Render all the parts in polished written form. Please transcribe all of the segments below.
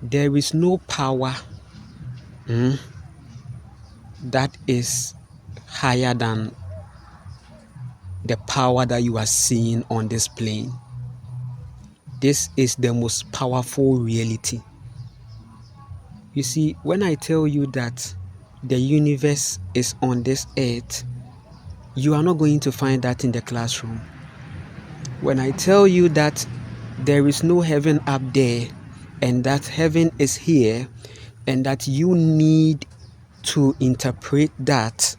There is no power that is higher than the power that you are seeing on this plane. This is the most powerful reality. You see, when I tell you that the universe is on this earth, you are not going to find that in the classroom. When I tell you that there is no heaven up there and that heaven is here and that you need to interpret that,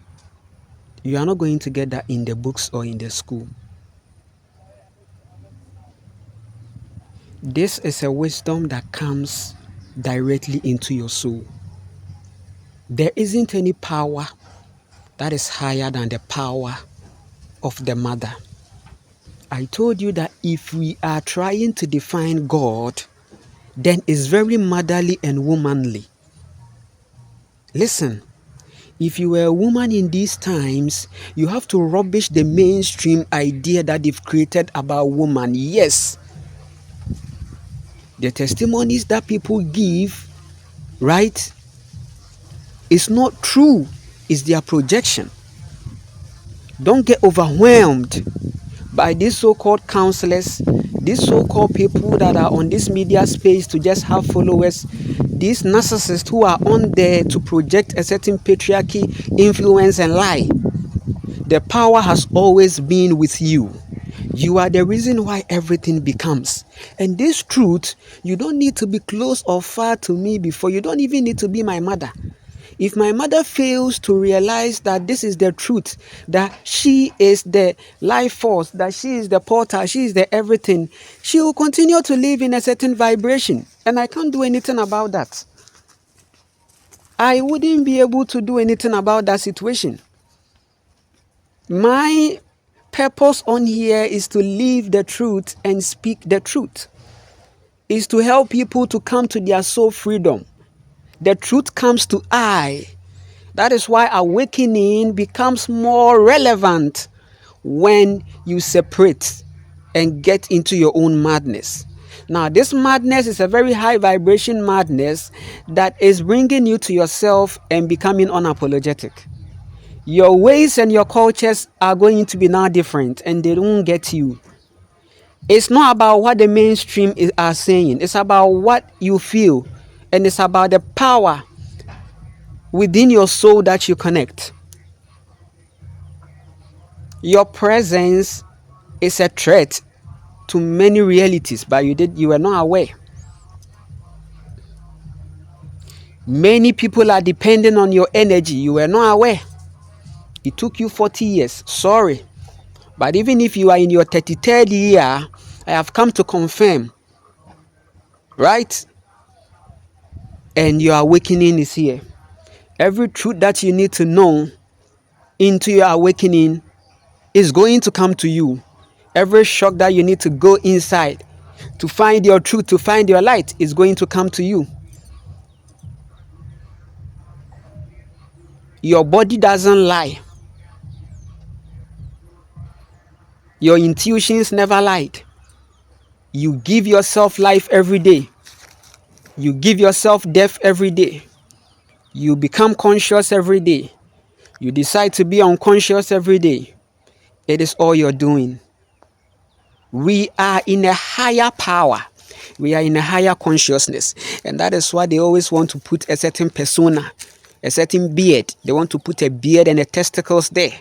you are not going to get that in the books or in the school. This is a wisdom that comes directly into your soul. There isn't any power that is higher than the power of the mother. I told you that if we are trying to define God, then it's very motherly and womanly. Listen, if you were a woman in these times, you have to rubbish the mainstream idea that they've created about woman. Yes, the testimonies that people give, right, is not true. It's their projection. Don't get overwhelmed by these so-called counselors, these so-called people that are on this media space to just have followers, these narcissists who are on there to project a certain patriarchy, influence, and lie. The power has always been with you. You are the reason why everything becomes. And this truth, you don't need to be close or far to me before. You don't even need to be my mother. If my mother fails to realize that this is the truth, that she is the life force, that she is the portal, she is the everything, she will continue to live in a certain vibration. And I can't do anything about that. I wouldn't be able to do anything about that situation. My purpose on here is to live the truth and speak the truth. Is to help people to come to their soul freedom. The truth comes to I. That is why awakening becomes more relevant when you separate and get into your own madness. Now, this madness is a very high vibration madness that is bringing you to yourself and becoming unapologetic. Your ways and your cultures are going to be now different and they don't get you. It's not about what the mainstream are saying. It's about what you feel. And it's about the power within your soul that you connect. Your presence is a threat to many realities, but you were not aware. Many people are depending on your energy. You were not aware. It took you 40 years. Sorry. But even if you are in your 33rd year, I have come to confirm, right? And your awakening is here. Every truth that you need to know into your awakening is going to come to you. Every shock that you need to go inside to find your truth, to find your light, is going to come to you. Your body doesn't lie. Your intuitions never lied. You give yourself life every day. You give yourself death every day. You become conscious every day. You decide to be unconscious every day. It is all you're doing. We are in a higher power. We are in a higher consciousness. And that is why they always want to put a certain persona, a certain beard. They want to put a beard and a testicles there.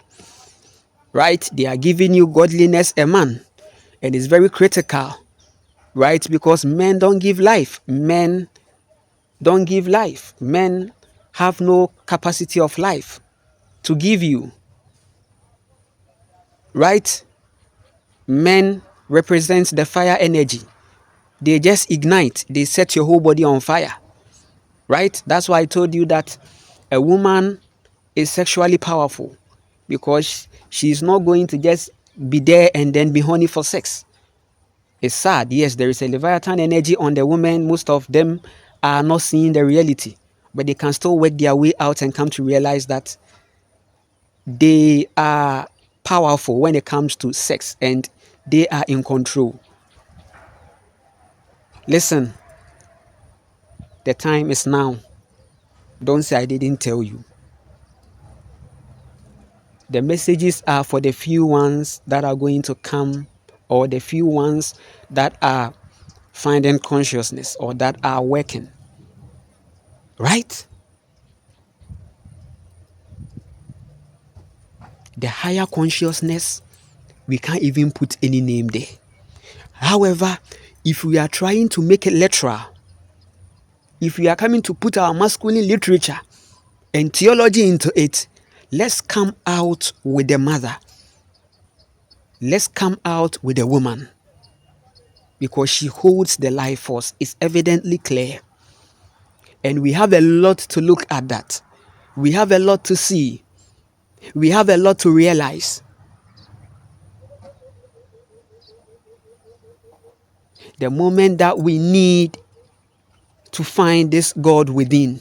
Right? They are giving you godliness a man. And it's very critical. Right? Because men don't give life. Men don't give life. Men have no capacity of life to give you. Right? Men represent the fire energy. They just ignite. They set your whole body on fire. Right? That's why I told you that a woman is sexually powerful, because she's not going to just be there and then be horny for sex. It's sad. Yes, there is a Leviathan energy on the women. Most of them are not seeing the reality, but they can still work their way out and come to realize that they are powerful when it comes to sex and they are in control. Listen, The time is now. Don't say I didn't tell you. The messages are for the few ones that are going to come, or the few ones that are finding consciousness or that are working. Right? The higher consciousness, we can't even put any name there. However, if we are trying to make it literal, if we are coming to put our masculine literature and theology into it, let's come out with the mother. Let's come out with the woman, because she holds the life force. It's evidently clear. And we have a lot to look at that. We have a lot to see. We have a lot to realize. The moment that we need to find this God within,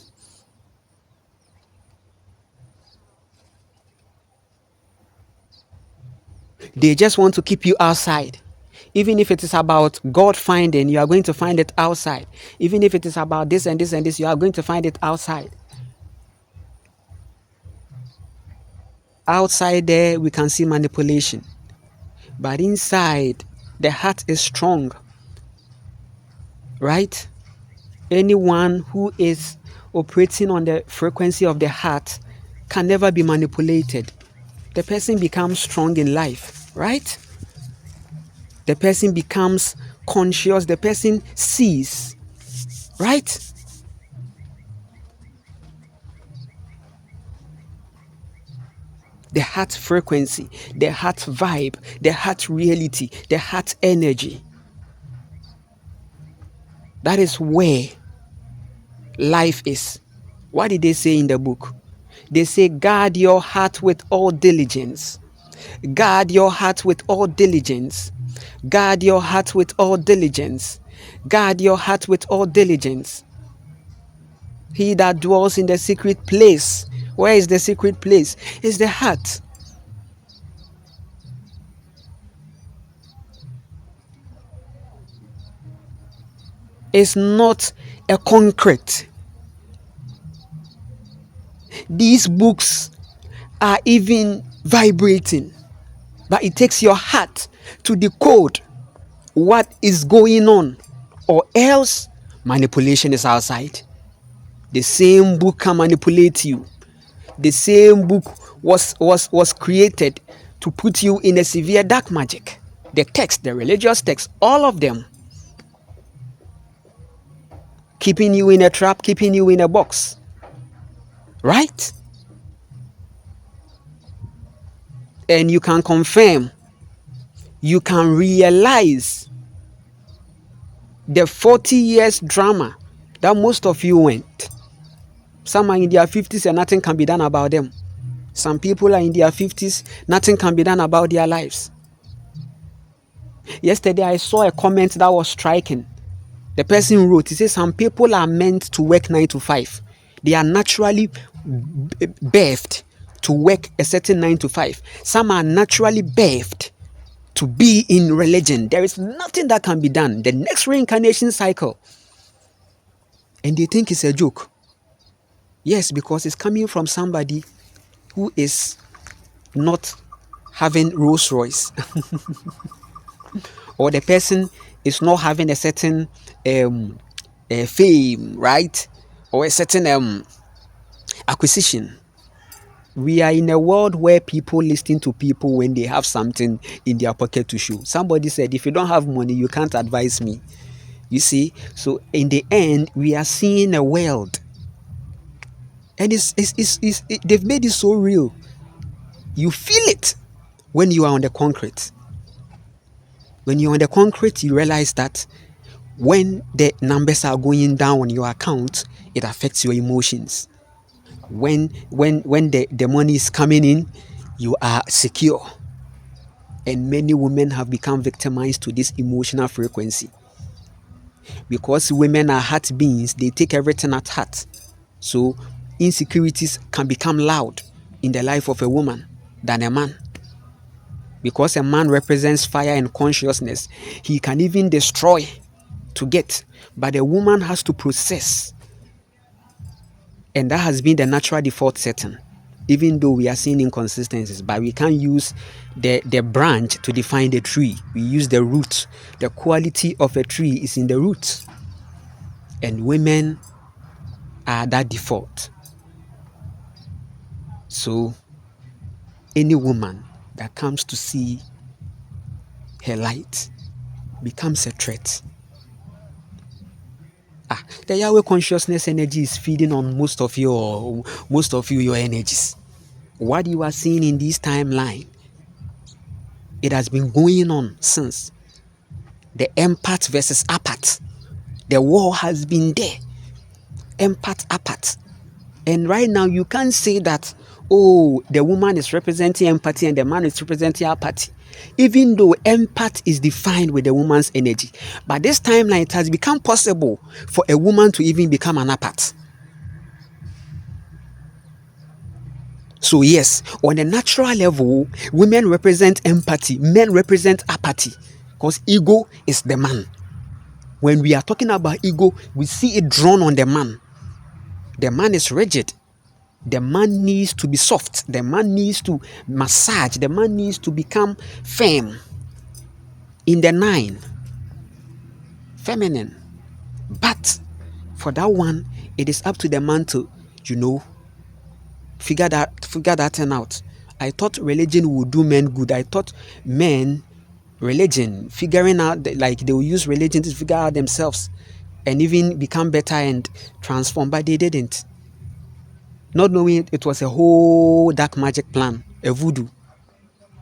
they just want to keep you outside. Even if it is about God finding, you are going to find it outside. Even if it is about this and this and this, you are going to find it outside. Outside there, we can see manipulation. But inside, the heart is strong. Right? Anyone who is operating on the frequency of the heart can never be manipulated. The person becomes strong in life. Right? The person becomes conscious. The person sees. Right? The heart frequency, the heart vibe, the heart reality, the heart energy. That is where life is. What did they say in the book? They say, guard your heart with all diligence. Guard your heart with all diligence. Guard your heart with all diligence. Guard your heart with all diligence. He that dwells in the secret place. Where is the secret place? It's the heart. It's not a concrete. These books are even vibrating, but it takes your heart to decode what is going on, or else manipulation is outside. The same book can manipulate you. The same book was created to put you in a severe dark magic. The text, the religious text, all of them, keeping you in a trap, keeping you in a box. Right? And you can confirm, you can realize the 40 years drama that most of you went. Some are in their 50s and nothing can be done about them. Some people are in their 50s, nothing can be done about their lives. Yesterday, I saw a comment that was striking. The person wrote, he says, some people are meant to work 9 to 5. They are naturally birthed to work a certain 9 to 5. Some are naturally birthed to be in religion. There is nothing that can be done. The next reincarnation cycle. And they think it's a joke. Yes, because it's coming from somebody who is not having Rolls Royce. Or the person is not having a certain fame, right? Or a certain acquisition. We are in a world where people listen to people when they have something in their pocket to show. Somebody said, if you don't have money, you can't advise me. You see? So in the end, we are seeing a world. And they've made it so real. You feel it when you are on the concrete. When you're on the concrete, you realize that when the numbers are going down on your account, it affects your emotions. When the money is coming in, you are secure. And many women have become victimized to this emotional frequency. Because women are heart beings, they take everything at heart. So insecurities can become loud in the life of a woman than a man. Because a man represents fire and consciousness, he can even destroy to get. But a woman has to process. And that has been the natural default setting. Even though we are seeing inconsistencies, but we can't use the branch to define the tree. We use the root. The quality of a tree is in the roots. And women are that default. So any woman that comes to see her light becomes a threat. The Yahweh consciousness energy is feeding on most of your energies. What you are seeing in this timeline, it has been going on since the empath versus apath. The war has been there. Empath, apath. And right now you can't say that, oh, the woman is representing empathy and the man is representing apathy. Even though empath is defined with the woman's energy. But this timeline, it has become possible for a woman to even become an apath. So yes, on a natural level, women represent empathy, men represent apathy. Because ego is the man. When we are talking about ego, we see it drawn on the man. The man is rigid. The man needs to be soft. The man needs to massage. The man needs to become firm. In the nine, feminine. But for that one, it is up to the man to, figure that thing out. I thought religion would do men good. I thought men, religion, figuring out, like they will use religion to figure out themselves and even become better and transform, but they didn't. Not knowing it was a whole dark magic plan, a voodoo.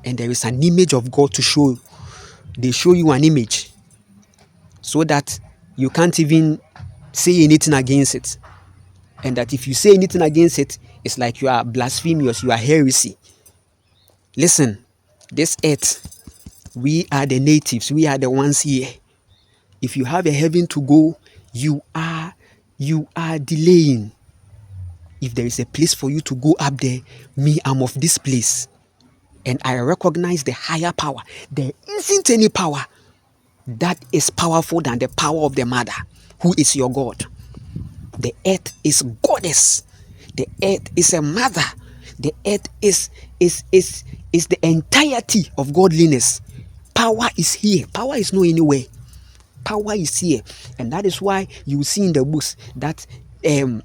And there is an image of God to show. They show you an image so that you can't even say anything against it. And that if you say anything against it, it's like you are blasphemous, you are heresy. Listen, this earth, we are the natives, we are the ones here. If you have a heaven to go, you are delaying. If there is a place for you to go up there, me, I'm of this place. And I recognize the higher power. There isn't any power that is powerful than the power of the mother, who is your God. The earth is goddess. The earth is a mother. The earth is the entirety of godliness. Power is here. Power is not anywhere. Power is here. And that is why you see in the books that there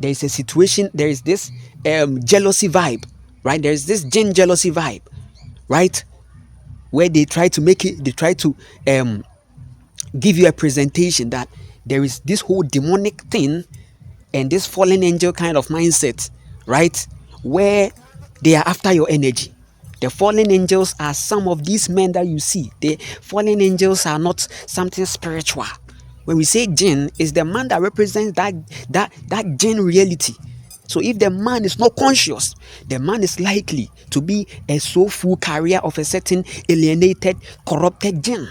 is a situation, there is this jealousy vibe, right? There is this jinn jealousy vibe, right? Where they try to give you a presentation that there is this whole demonic thing and this fallen angel kind of mindset, right? Where they are after your energy. The fallen angels are some of these men that you see. The fallen angels are not something spiritual. When we say jinn, is the man that represents that jinn reality. So if the man is not conscious, the man is likely to be a soulful carrier of a certain alienated, corrupted jinn.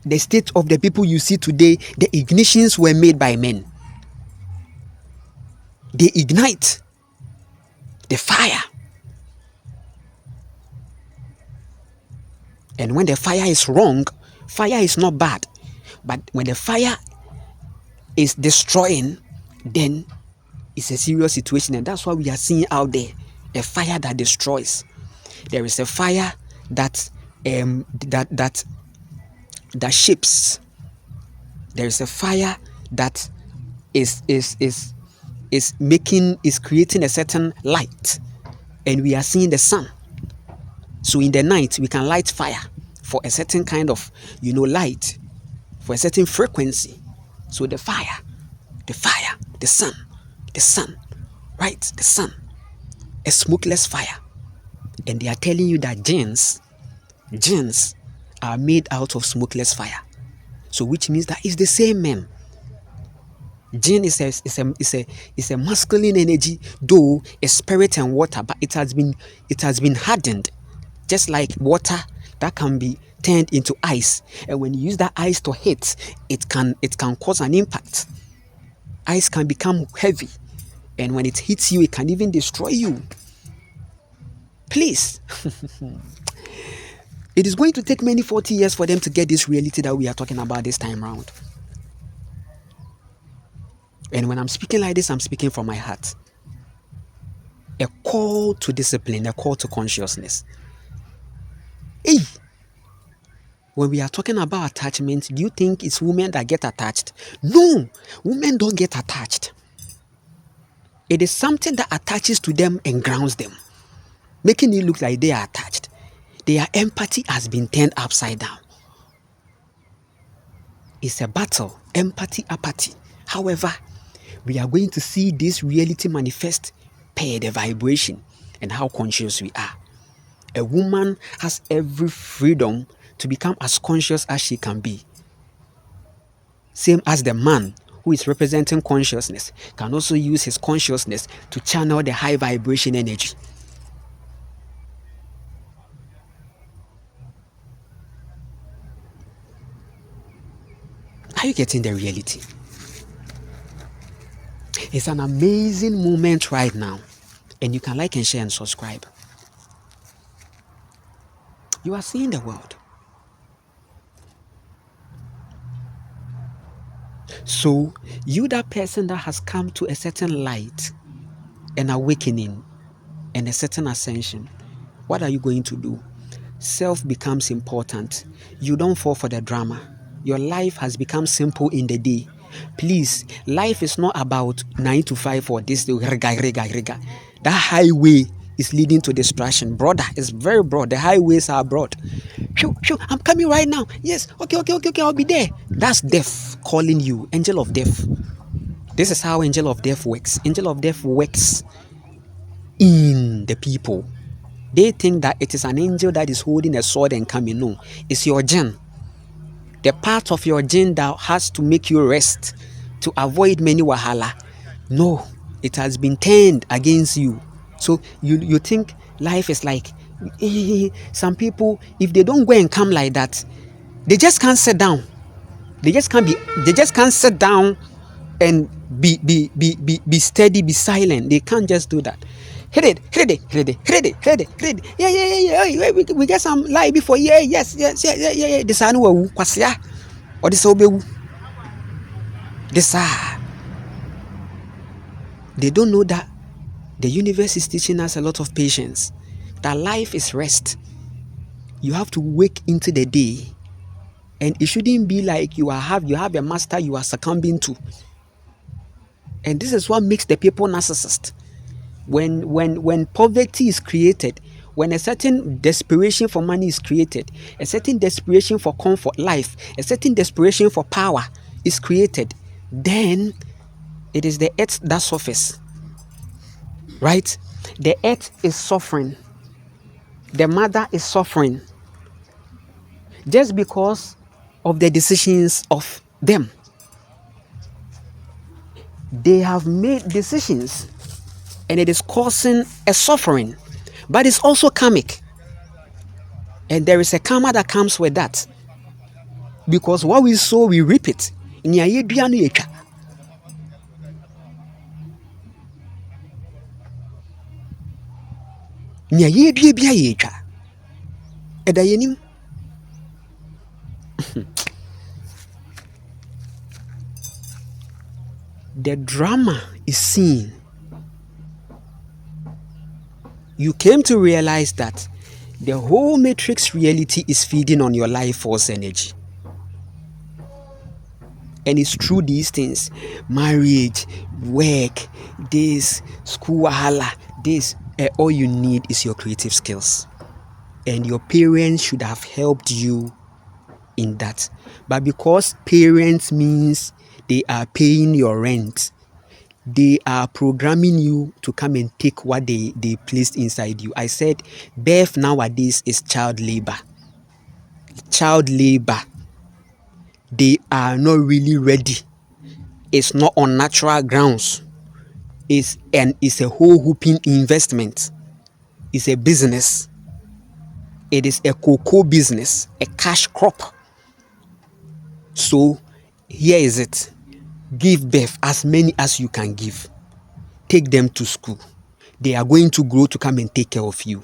The state of the people you see today, the ignitions were made by men. They ignite the fire. And when the fire is wrong, fire is not bad. But when the fire is destroying, then it's a serious situation. And that's what we are seeing out there. A fire that destroys. There is a fire that shapes. There is a fire that is creating a certain light. And we are seeing the sun. So in the night, we can light fire for a certain kind of, light, for a certain frequency. So the fire, the sun, right? The sun, a smokeless fire. And they are telling you that jinns are made out of smokeless fire. So which means that it's the same man. Jinn is a masculine energy, though a spirit and water, but it has been hardened. Just like water that can be turned into ice, and when you use that ice to hit, it can cause an impact. Ice can become heavy, and when it hits you, it can even destroy you. Please, It is going to take many 40 years for them to get this reality that we are talking about this time around. And when I'm speaking like this, I'm speaking from my heart. A call to discipline, a call to consciousness. Hey, when we are talking about attachment, do you think it's women that get attached? No, women don't get attached. It is something that attaches to them and grounds them, making it look like they are attached. Their empathy has been turned upside down. It's a battle, empathy, apathy. However, we are going to see this reality manifest per the vibration and how conscious we are. A woman has every freedom to become as conscious as she can be. Same as the man who is representing consciousness can also use his consciousness to channel the high vibration energy. Are you getting the reality? It's an amazing moment right now. And you can like and share and subscribe. You are seeing the world. So, you, that person that has come to a certain light, an awakening, and a certain ascension, what are you going to do? Self becomes important. You don't fall for the drama. Your life has become simple in the day. Please, life is not about 9 to 5 or this rega. That highway is leading to distraction. Brother, it's very broad. The highways are broad. Shoo, I'm coming right now. Yes, okay, I'll be there. That's death calling you, angel of death. This is how angel of death works. Angel of death works in the people. They think that it is an angel that is holding a sword and coming. No, it's your jinn. The part of your jinn that has to make you rest to avoid many wahala. No, it has been turned against you. So you think life is like some people, if they don't go and come like that, they just can't sit down. They just can't sit down and be steady, be silent. They can't just do that. Hit it. Yeah. We get some lie before. Yeah. This anu wu kwasia. Or this obewu. This they don't know that the universe is teaching us a lot of patience. That life is rest. You have to wake into the day, and it shouldn't be like you have a master you are succumbing to. And this is what makes the people narcissist. When poverty is created, when a certain desperation for money is created, a certain desperation for comfort, life, a certain desperation for power is created, then it is the earth that suffers. Right? The earth is suffering. The mother is suffering. Just because of the decisions of them. They have made decisions and it is causing a suffering, but it's also karmic. And there is a karma that comes with that. Because what we sow, we reap it. The drama is seen. You came to realize that the whole matrix reality is feeding on your life force energy. And it's through these things, marriage, work, this, school wahala, this, all you need is your creative skills. And your parents should have helped you in that. But because parents means they are paying your rent, they are programming you to come and take what they placed inside you. I said birth nowadays is child labor. Child labor. They are not really ready. It's not on natural grounds. It's a whole whooping investment. It's a business. It is a cocoa business, a cash crop. So here is it. Give birth as many as you can give. Take them to school. They are going to grow to come and take care of you.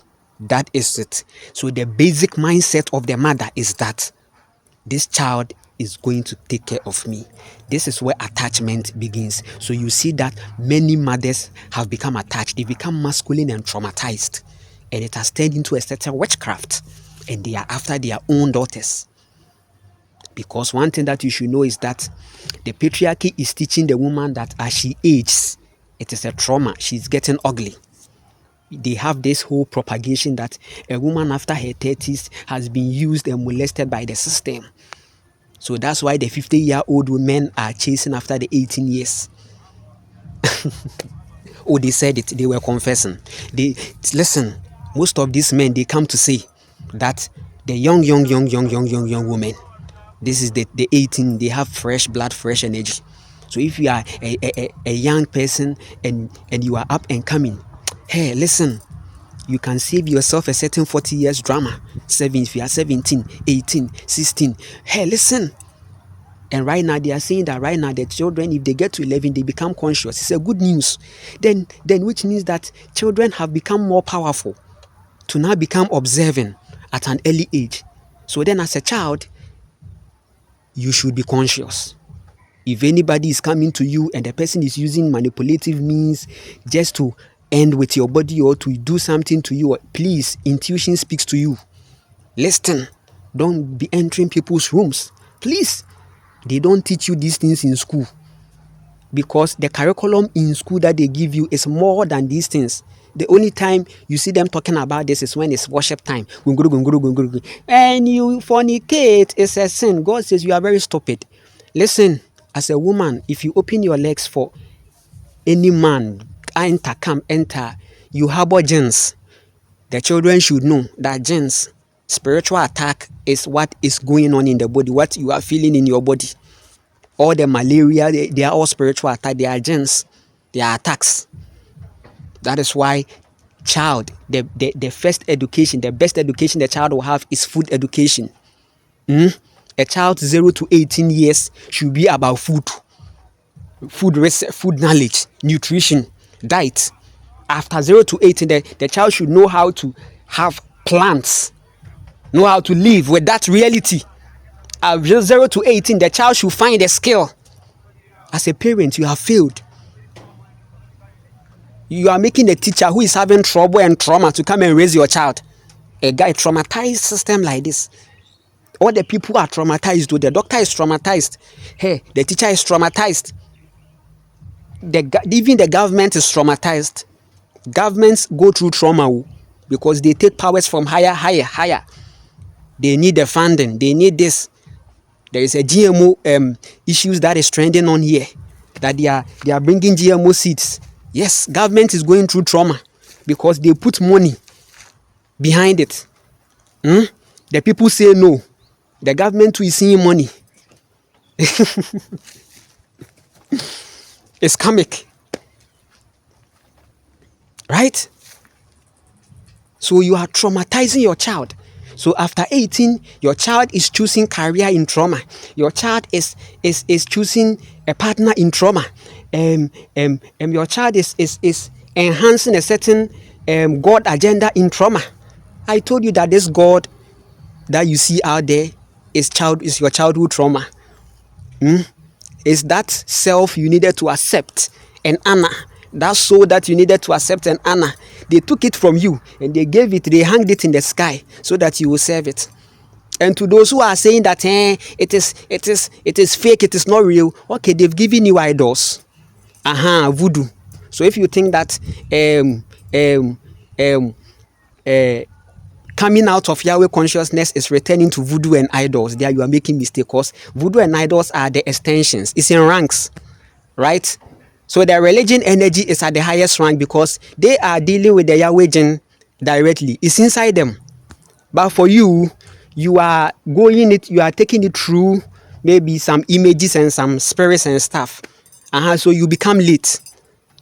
That is it. So the basic mindset of the mother is that this child is going to take care of me. This is where attachment begins. So you see that many mothers have become attached. They become masculine and traumatized. And it has turned into a certain witchcraft. And they are after their own daughters. Because one thing that you should know is that the patriarchy is teaching the woman that as she ages, it is a trauma. She's getting ugly. They have this whole propagation that a woman after her 30s has been used and molested by the system. So that's why the 50-year-old women are chasing after the 18 years. Oh, they said it. They were confessing. Listen, most of these men, they come to say that the young women, this is the 18, they have fresh blood, fresh energy. So if you are a young person and you are up and coming, hey, listen, you can save yourself a certain 40 years drama. If you are 17, 18, 16, hey, listen. And right now, they are saying that right now, the children, if they get to 11, they become conscious. It's a good news. Then which means that children have become more powerful to now become observant at an early age. So then as a child, you should be conscious. If anybody is coming to you and the person is using manipulative means just to end with your body or to do something to you, please, intuition speaks to you. Listen. Don't be entering people's rooms. Please. They don't teach you these things in school. Because the curriculum in school that they give you is more than these things. The only time you see them talking about this is when it's worship time. And you fornicate, it's a sin. God says you are very stupid. Listen, as a woman, if you open your legs for any man, enter, you harbor genes. The children should know that genes, spiritual attack is what is going on in the body, what you are feeling in your body. All the malaria, they are all spiritual attack. They are genes. They are attacks. That is why the first education, the best education the child will have is food education. A child 0 to 18 years should be about food knowledge, nutrition, diet. After 0 to 18, the child should know how to have plants, know how to live with that reality. At 0 to 18, the child should find a skill. As a parent, you have failed. You are making a teacher who is having trouble and trauma to come and raise your child. A guy traumatized system like this. All the people are traumatized. The doctor is traumatized. Hey, the teacher is traumatized. Even the government is traumatized. Governments go through trauma because they take powers from higher. They need the funding. They need this. There is a GMO issues that is trending on here, that they are bringing GMO seeds. Yes, government is going through trauma because they put money behind it. The people say no. The government too is seeing money. It's comic. Right? So you are traumatizing your child. So after 18, your child is choosing career in trauma. Your child is choosing a partner in trauma. Your child is enhancing a certain God agenda in trauma. I told you that this God that you see out there is your childhood trauma. Is that self you needed to accept and honor. That soul that you needed to accept and honor. They took it from you and they hanged it in the sky so that you will serve it. And to those who are saying that it is fake, it is not real, okay, they've given you idols. Voodoo. So if you think that coming out of Yahweh consciousness is returning to voodoo and idols, there you are making mistakes, because voodoo and idols are the extensions. It's in ranks, right? So the religion energy is at the highest rank because they are dealing with the Yahweh gene directly. It's inside them. But for you, you are taking it through maybe some images and some spirits and stuff. So you become late.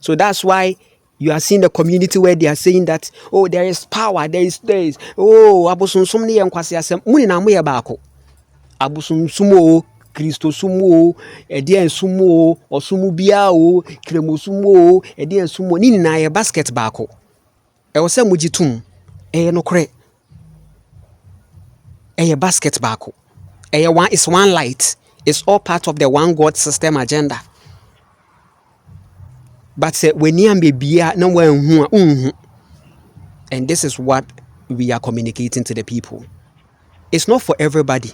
So that's why you are seeing the community where they are saying that, oh, there is power, there is, abosonsomni yankwasi asem, muni na muye bako. Abosonsumo, Kristo sumo, edien sumo, osumu bia o, kremo sumo, edien sumo, nini na ye basket bako. Ewose mujitum. ɛyɛ nokorɛ, ɛyɛ basket baako, ɛyɛ one, it's one light, it's all part of the one God system agenda. But when you be no one, and this is what we are communicating to the people. It's not for everybody.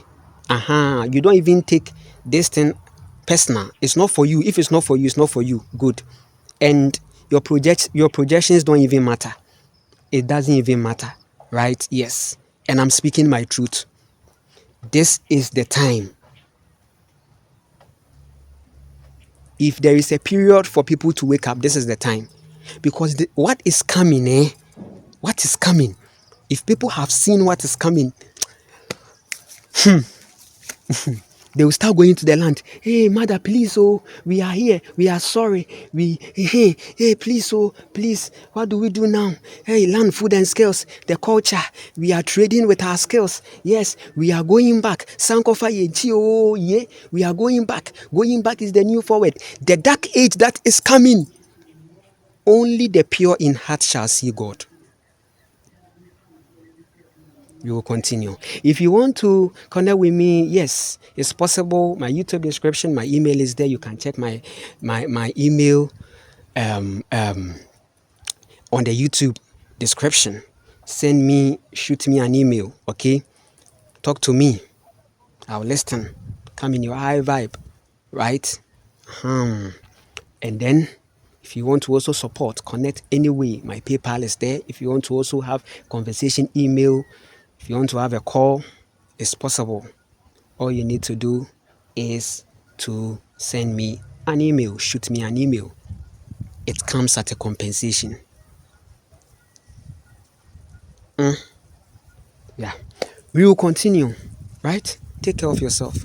You don't even take this thing personal. It's not for you. If it's not for you, it's not for you. Good. And your projections don't even matter. It doesn't even matter, right? Yes. And I'm speaking my truth. This is the time. If there is a period for people to wake up, this is the time. Because what is coming, what is coming? If people have seen what is coming, they will start going to the land. Hey, mother, please, oh, we are here. We are sorry. Hey, please, oh, please. What do we do now? Hey, land, food, and skills. The culture. We are trading with our skills. Yes, we are going back. Sankofa ye, oh, yeah. We are going back. Going back is the new forward. The dark age that is coming. Only the pure in heart shall see God. We will continue. If you want to connect with me, yes, it's possible. My YouTube description, my email is there. You can check my email on the YouTube description. Shoot me an email, okay? Talk to me. I'll listen. Come in your high vibe, right? And then, if you want to also support, connect anyway. My PayPal is there. If you want to also have conversation email, if you want to have a call, it's possible. All you need to do is to send me an email, shoot me an email. It comes at a compensation. Yeah. We will continue, right? Take care of yourself.